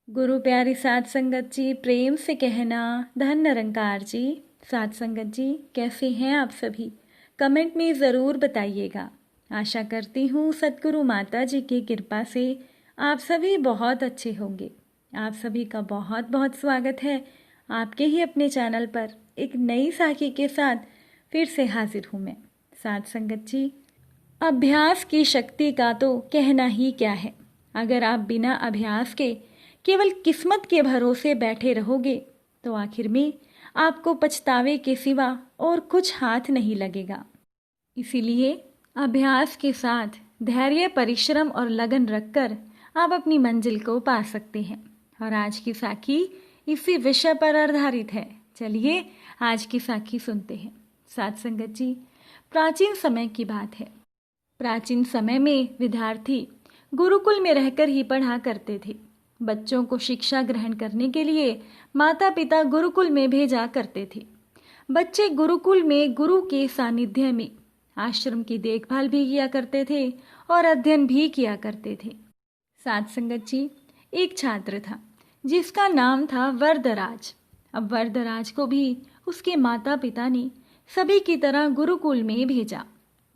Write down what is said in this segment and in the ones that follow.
गुरु प्यारी साध संगत जी, प्रेम से कहना धन निरंकार जी। साध संगत जी, कैसे हैं आप सभी? कमेंट में ज़रूर बताइएगा। आशा करती हूँ सतगुरु माता जी की कृपा से आप सभी बहुत अच्छे होंगे। आप सभी का बहुत बहुत स्वागत है आपके ही अपने चैनल पर। एक नई साखी के साथ फिर से हाजिर हूँ मैं। साध संगत जी, अभ्यास की शक्ति का तो कहना ही क्या है। अगर आप बिना अभ्यास के केवल किस्मत के भरोसे बैठे रहोगे तो आखिर में आपको पछतावे के सिवा और कुछ हाथ नहीं लगेगा। इसीलिए अभ्यास के साथ धैर्य, परिश्रम और लगन रखकर आप अपनी मंजिल को पा सकते हैं। और आज की साखी इसी विषय पर आधारित है। चलिए आज की साखी सुनते हैं। साध संगत जी, प्राचीन समय की बात है। प्राचीन समय में विद्यार्थी गुरुकुल में रहकर ही पढ़ा करते थे। बच्चों को शिक्षा ग्रहण करने के लिए माता पिता गुरुकुल में भेजा करते थे। बच्चे गुरुकुल में गुरु के सानिध्य में आश्रम की देखभाल भी किया करते थे और अध्ययन भी किया करते थे। साध संगत जी, एक छात्र था जिसका नाम था वरदराज। अब वरदराज को भी उसके माता पिता ने सभी की तरह गुरुकुल में भेजा।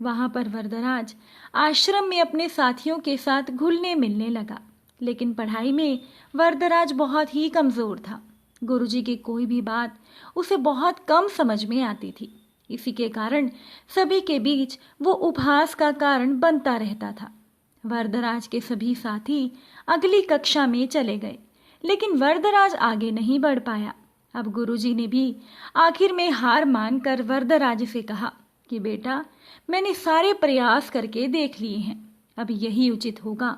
वहां पर वरदराज आश्रम में अपने साथियों के साथ घुलने मिलने लगा, लेकिन पढ़ाई में वरदराज बहुत ही कमज़ोर था। गुरुजी की कोई भी बात उसे बहुत कम समझ में आती थी। इसी के कारण सभी के बीच वो उपहास का कारण बनता रहता था। वरदराज के सभी साथी अगली कक्षा में चले गए, लेकिन वरदराज आगे नहीं बढ़ पाया। अब गुरुजी ने भी आखिर में हार मानकर वरदराज से कहा कि बेटा, मैंने सारे प्रयास करके देख लिए हैं। अब यही उचित होगा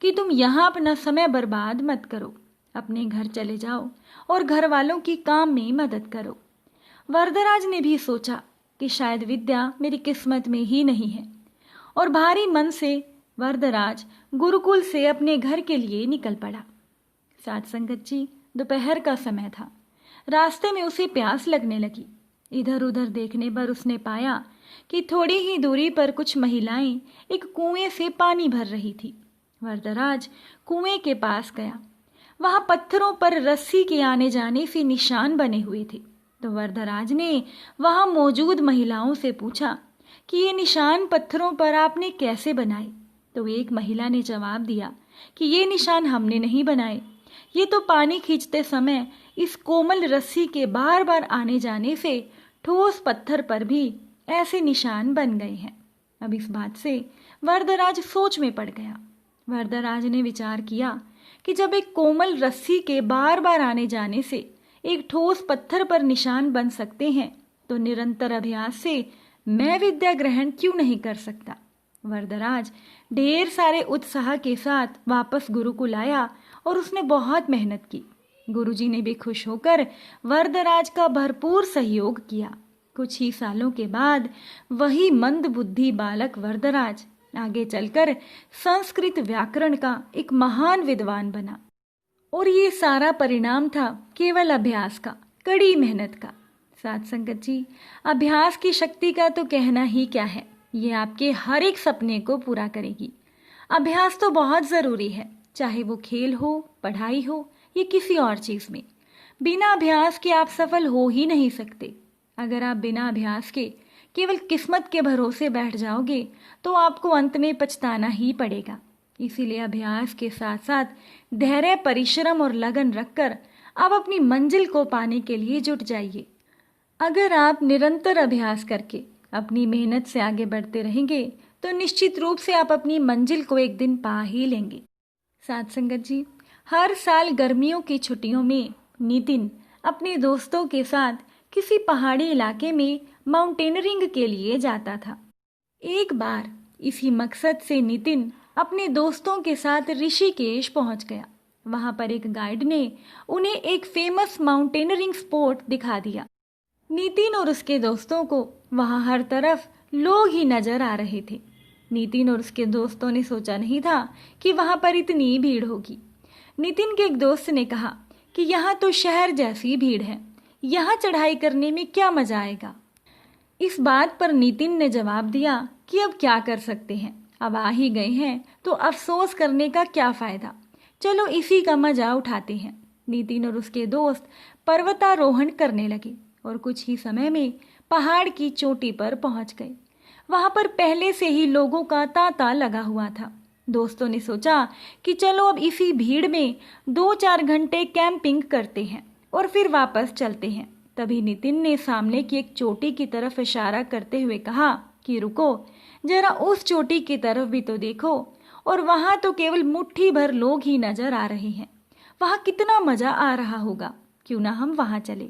कि तुम यहाँ अपना समय बर्बाद मत करो। अपने घर चले जाओ और घर वालों की काम में मदद करो। वरदराज ने भी सोचा कि शायद विद्या मेरी किस्मत में ही नहीं है, और भारी मन से वरदराज गुरुकुल से अपने घर के लिए निकल पड़ा। साध संगत जी, दोपहर का समय था। रास्ते में उसे प्यास लगने लगी। इधर उधर देखने पर उसने पाया कि थोड़ी ही दूरी पर कुछ महिलाएं एक कुएं से पानी भर रही थी। वरदराज कुएं के पास गया। वहां पत्थरों पर रस्सी के आने जाने से निशान बने हुए थे। तो वरदराज ने वहां मौजूद महिलाओं से पूछा कि ये निशान पत्थरों पर आपने कैसे बनाए? तो एक महिला ने जवाब दिया कि ये निशान हमने नहीं बनाए, ये तो पानी खींचते समय इस कोमल रस्सी के बार बार आने जाने से ठोस पत्थर पर भी ऐसे निशान बन गए हैं। अब इस बात से वरदराज सोच में पड़ गया। वरदराज ने विचार किया कि जब एक कोमल रस्सी के बार बार आने जाने से एक ठोस पत्थर पर निशान बन सकते हैं, तो निरंतर अभ्यास से मैं विद्या ग्रहण क्यों नहीं कर सकता। वरदराज ढेर सारे उत्साह के साथ वापस गुरुकुल आया और उसने बहुत मेहनत की। गुरुजी ने भी खुश होकर वरदराज का भरपूर सहयोग किया। कुछ ही सालों के बाद वही मंद बुद्धि बालक वरदराज आगे चलकर संस्कृत व्याकरण का एक महान विद्वान बना। और ये सारा परिणाम था केवल अभ्यास का, कड़ी मेहनत का। साध संगत जी, अभ्यास की शक्ति का तो कहना ही क्या है। ये आपके हर एक सपने को पूरा करेगी। अभ्यास तो बहुत ज़रूरी है, चाहे वो खेल हो, पढ़ाई हो या किसी और चीज़ में। बिना अभ्यास के आप सफल हो ही नहीं सकते। अगर आप बिना अभ्यास के केवल किस्मत के भरोसे बैठ जाओगे तो आपको अंत में पछताना ही पड़ेगा। इसीलिए अभ्यास के साथ साथ धैर्य, परिश्रम और लगन रखकर आप अपनी मंजिल को पाने के लिए जुट जाइए। अगर आप निरंतर अभ्यास करके अपनी मेहनत से आगे बढ़ते रहेंगे तो निश्चित रूप से आप अपनी मंजिल को एक दिन पा ही लेंगे। साध संगत जी, हर साल गर्मियों की छुट्टियों में नितिन अपने दोस्तों के साथ किसी पहाड़ी इलाके में माउंटेनरिंग के लिए जाता था। एक बार इसी मकसद से नितिन अपने दोस्तों के साथ ऋषिकेश पहुंच गया। वहां पर एक गाइड ने उन्हें एक फेमस माउंटेनरिंग स्पॉट दिखा दिया। नितिन और उसके दोस्तों को वहां हर तरफ लोग ही नजर आ रहे थे। नितिन और उसके दोस्तों ने सोचा नहीं था कि वहां पर इतनी भीड़ होगी। नितिन के एक दोस्त ने कहा कि यहाँ तो शहर जैसी भीड़ है, यहाँ चढ़ाई करने में क्या मजा आएगा। इस बात पर नितिन ने जवाब दिया कि अब क्या कर सकते हैं, अब आ ही गए हैं तो अफसोस करने का क्या फायदा। चलो इसी का मजा उठाते हैं। नितिन और उसके दोस्त पर्वतारोहण करने लगे और कुछ ही समय में पहाड़ की चोटी पर पहुंच गए। वहां पर पहले से ही लोगों का तांता लगा हुआ था। दोस्तों ने सोचा कि चलो अब इसी भीड़ में 2-4 घंटे कैंपिंग करते हैं और फिर वापस चलते हैं। तभी नितिन ने सामने की एक चोटी की तरफ इशारा करते हुए कहा कि रुको, जरा उस चोटी की तरफ भी तो देखो, और वहां तो केवल मुट्ठी भर लोग ही नजर आ रहे हैं। वहां कितना मजा आ रहा होगा, क्यों ना हम वहां चले।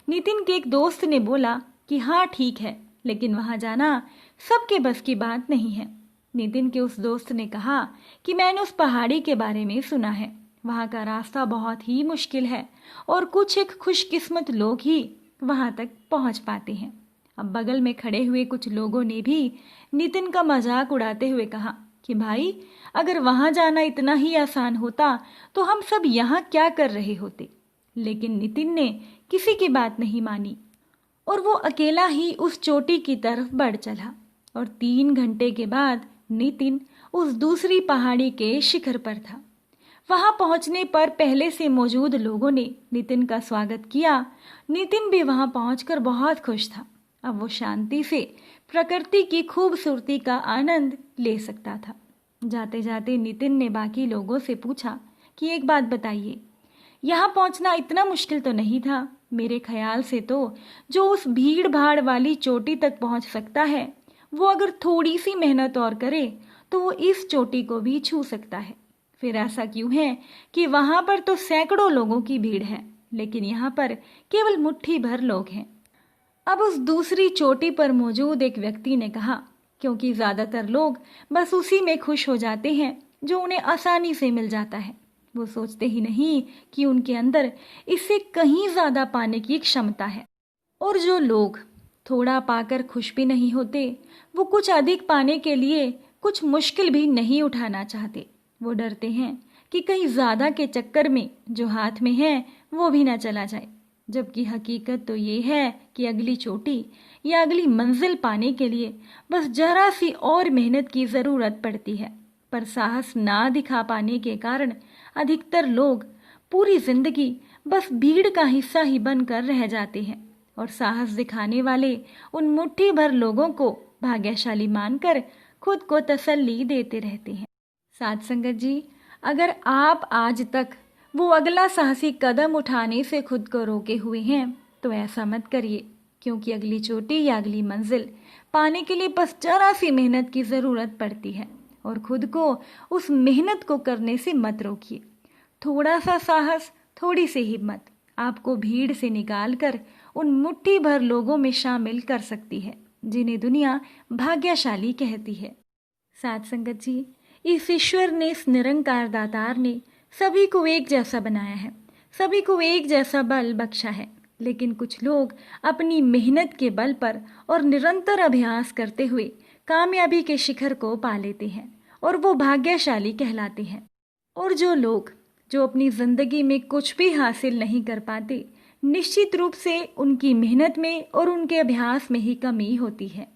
नितिन के एक दोस्त ने बोला कि हाँ ठीक है, लेकिन वहां जाना सबके बस की बात नहीं है। नितिन के उस दोस्त ने कहा कि मैंने उस पहाड़ी के बारे में सुना है, वहां का रास्ता बहुत ही मुश्किल है और कुछ एक खुशकिस्मत लोग ही वहां तक पहुंच पाते हैं। अब बगल में खड़े हुए कुछ लोगों ने भी नितिन का मजाक उड़ाते हुए कहा कि भाई, अगर वहां जाना इतना ही आसान होता तो हम सब यहाँ क्या कर रहे होते। लेकिन नितिन ने किसी की बात नहीं मानी और वो अकेला ही उस चोटी की तरफ बढ़ चला। और 3 घंटे के बाद नितिन उस दूसरी पहाड़ी के शिखर पर था। वहां पहुंचने पर पहले से मौजूद लोगों ने नितिन का स्वागत किया। नितिन भी वहां पहुंचकर बहुत खुश था। अब वो शांति से प्रकृति की खूबसूरती का आनंद ले सकता था। जाते जाते नितिन ने बाकी लोगों से पूछा कि एक बात बताइए, यहाँ पहुंचना इतना मुश्किल तो नहीं था। मेरे ख्याल से तो जो उस भीड़ भाड़ वाली चोटी तक पहुंच सकता है, वो अगर थोड़ी सी मेहनत और करे तो वो इस चोटी को भी छू सकता है। फिर ऐसा क्यों है कि वहां पर तो सैकड़ों लोगों की भीड़ है, लेकिन यहाँ पर केवल मुट्ठी भर लोग हैं। अब उस दूसरी चोटी पर मौजूद एक व्यक्ति ने कहा, क्योंकि ज्यादातर लोग बस उसी में खुश हो जाते हैं जो उन्हें आसानी से मिल जाता है। वो सोचते ही नहीं कि उनके अंदर इससे कहीं ज्यादा पाने की क्षमता है। और जो लोग थोड़ा पाकर खुश भी नहीं होते, वो कुछ अधिक पाने के लिए कुछ मुश्किल भी नहीं उठाना चाहते। वो डरते हैं कि कहीं ज्यादा के चक्कर में जो हाथ में है वो भी ना चला जाए। जबकि हकीकत तो ये है कि अगली चोटी या अगली मंजिल पाने के लिए बस जरा सी और मेहनत की जरूरत पड़ती है। पर साहस ना दिखा पाने के कारण अधिकतर लोग पूरी जिंदगी बस भीड़ का हिस्सा ही बनकर रह जाते हैं और साहस दिखाने वाले उन मुट्ठी भर लोगों को भाग्यशाली मानकर खुद को तसल्ली देते रहते हैं। साथ संगत जी, अगर आप आज तक वो अगला साहसी कदम उठाने से खुद को रोके हुए हैं तो ऐसा मत करिए, क्योंकि अगली चोटी या अगली मंजिल पाने के लिए बस जरा सी मेहनत की ज़रूरत पड़ती है। और खुद को उस मेहनत को करने से मत रोकिए। थोड़ा सा साहस, थोड़ी सी हिम्मत आपको भीड़ से निकाल कर उन मुट्ठी भर लोगों में शामिल कर सकती है जिन्हें दुनिया भाग्यशाली कहती है। साथ संगत जी, इस ईश्वर ने, इस निरंकार दातार ने सभी को एक जैसा बनाया है, सभी को एक जैसा बल बख्शा है। लेकिन कुछ लोग अपनी मेहनत के बल पर और निरंतर अभ्यास करते हुए कामयाबी के शिखर को पा लेते हैं और वो भाग्यशाली कहलाते हैं। और जो लोग जो अपनी जिंदगी में कुछ भी हासिल नहीं कर पाते, निश्चित रूप से उनकी मेहनत में और उनके अभ्यास में ही कमी होती है।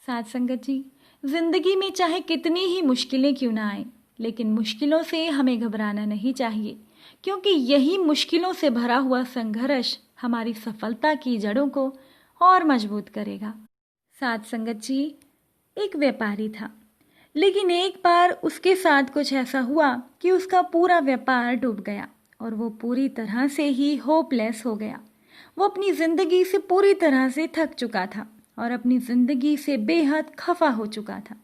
साथ संगत जी, जिंदगी में चाहे कितनी ही मुश्किलें क्यों ना आए, लेकिन मुश्किलों से हमें घबराना नहीं चाहिए, क्योंकि यही मुश्किलों से भरा हुआ संघर्ष हमारी सफलता की जड़ों को और मजबूत करेगा। साथ संगत जी, एक व्यापारी था, लेकिन एक बार उसके साथ कुछ ऐसा हुआ कि उसका पूरा व्यापार डूब गया और वो पूरी तरह से ही होपलेस हो गया। वो अपनी जिंदगी से पूरी तरह से थक चुका था और अपनी जिंदगी से बेहद खफा हो चुका था।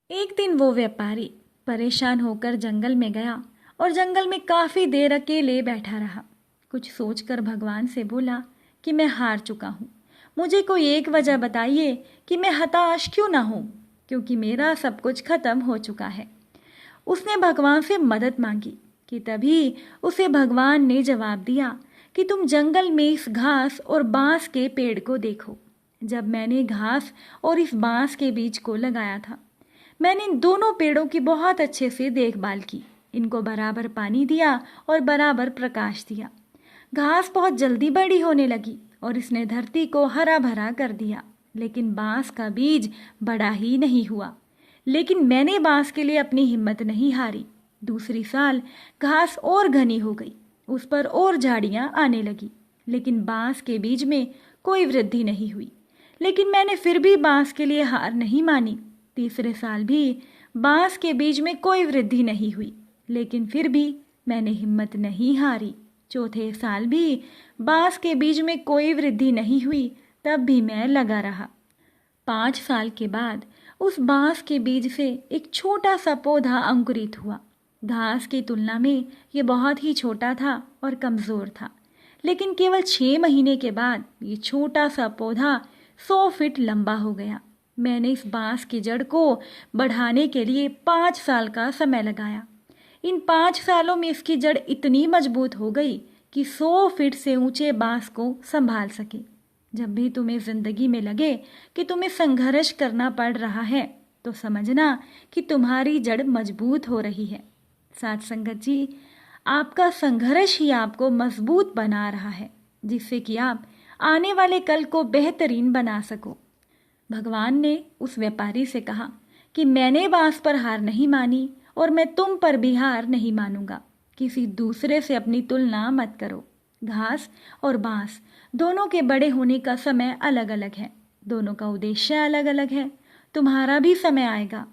एक दिन वो व्यापारी परेशान होकर जंगल में गया और जंगल में काफी देर अकेले बैठा रहा। कुछ सोचकर भगवान से बोला कि मैं हार चुका हूँ, मुझे कोई एक वजह बताइए कि मैं हताश क्यों ना हूँ, क्योंकि मेरा सब कुछ खत्म हो चुका है। उसने भगवान से मदद मांगी कि तभी उसे भगवान ने जवाब दिया कि तुम जंगल में इस घास और बांस के पेड़ को देखो। जब मैंने घास और इस बांस के बीज को लगाया था, मैंने इन दोनों पेड़ों की बहुत अच्छे से देखभाल की, इनको बराबर पानी दिया और बराबर प्रकाश दिया। घास बहुत जल्दी बड़ी होने लगी और इसने धरती को हरा भरा कर दिया, लेकिन बांस का बीज बड़ा ही नहीं हुआ। लेकिन मैंने बांस के लिए अपनी हिम्मत नहीं हारी। दूसरी साल घास और घनी हो गई, उस पर और झाड़ियां आने लगी, लेकिन बांस के बीज में कोई वृद्धि नहीं हुई। लेकिन मैंने फिर भी बांस के लिए हार नहीं मानी। तीसरे साल भी बांस के बीज में कोई वृद्धि नहीं हुई, लेकिन फिर भी मैंने हिम्मत नहीं हारी। चौथे साल भी बांस के बीज में कोई वृद्धि नहीं हुई, तब भी मैं लगा रहा। 5 साल के बाद उस बांस के बीज से एक छोटा सा पौधा अंकुरित हुआ। घास की तुलना में ये बहुत ही छोटा था और कमज़ोर था, लेकिन केवल 6 महीने के बाद ये छोटा सा पौधा 100 फीट लंबा हो गया। मैंने इस बांस की जड़ को बढ़ाने के लिए 5 साल का समय लगाया। इन 5 सालों में इसकी जड़ इतनी मजबूत हो गई कि 100 फीट से ऊंचे बांस को संभाल सके। जब भी तुम्हें जिंदगी में लगे कि तुम्हें संघर्ष करना पड़ रहा है, तो समझना कि तुम्हारी जड़ मजबूत हो रही है। साथ संगत जी, आपका संघर्ष ही आपको मजबूत बना रहा है, जिससे कि आप आने वाले कल को बेहतरीन बना सको। भगवान ने उस व्यापारी से कहा कि मैंने बांस पर हार नहीं मानी और मैं तुम पर भी हार नहीं मानूंगा। किसी दूसरे से अपनी तुलना मत करो। घास और बांस दोनों के बड़े होने का समय अलग अलग है, दोनों का उद्देश्य अलग अलग है। तुम्हारा भी समय आएगा,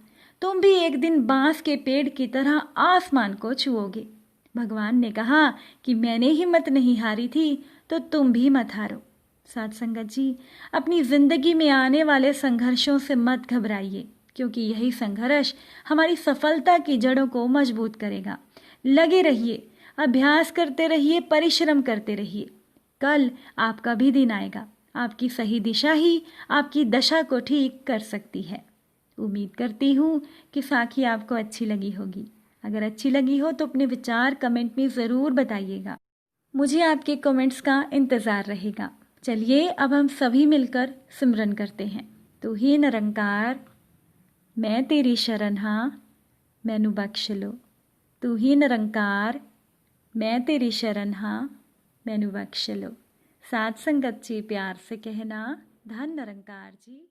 तुम भी एक दिन बांस के पेड़ की तरह आसमान को छुओगे। भगवान ने कहा कि मैंने हिम्मत नहीं हारी थी, तो तुम भी मत हारो। साथ संगत जी, अपनी जिंदगी में आने वाले संघर्षों से मत घबराइए, क्योंकि यही संघर्ष हमारी सफलता की जड़ों को मजबूत करेगा। लगे रहिए, अभ्यास करते रहिए, परिश्रम करते रहिए। कल आपका भी दिन आएगा। आपकी सही दिशा ही आपकी दशा को ठीक कर सकती है। उम्मीद करती हूँ कि साखी आपको अच्छी लगी होगी। अगर अच्छी लगी हो तो अपने विचार कमेंट में ज़रूर बताइएगा। मुझे आपके कमेंट्स का इंतज़ार रहेगा। चलिए अब हम सभी मिलकर सिमरन करते हैं। तू ही निरंकार, मैं तेरी शरण हाँ, मैनू बख्श लो। तू ही निरंकार, मैं तेरी शरण हाँ, मैनू बख्श लो। साथ संगत जी प्यार से कहना, धन निरंकार जी।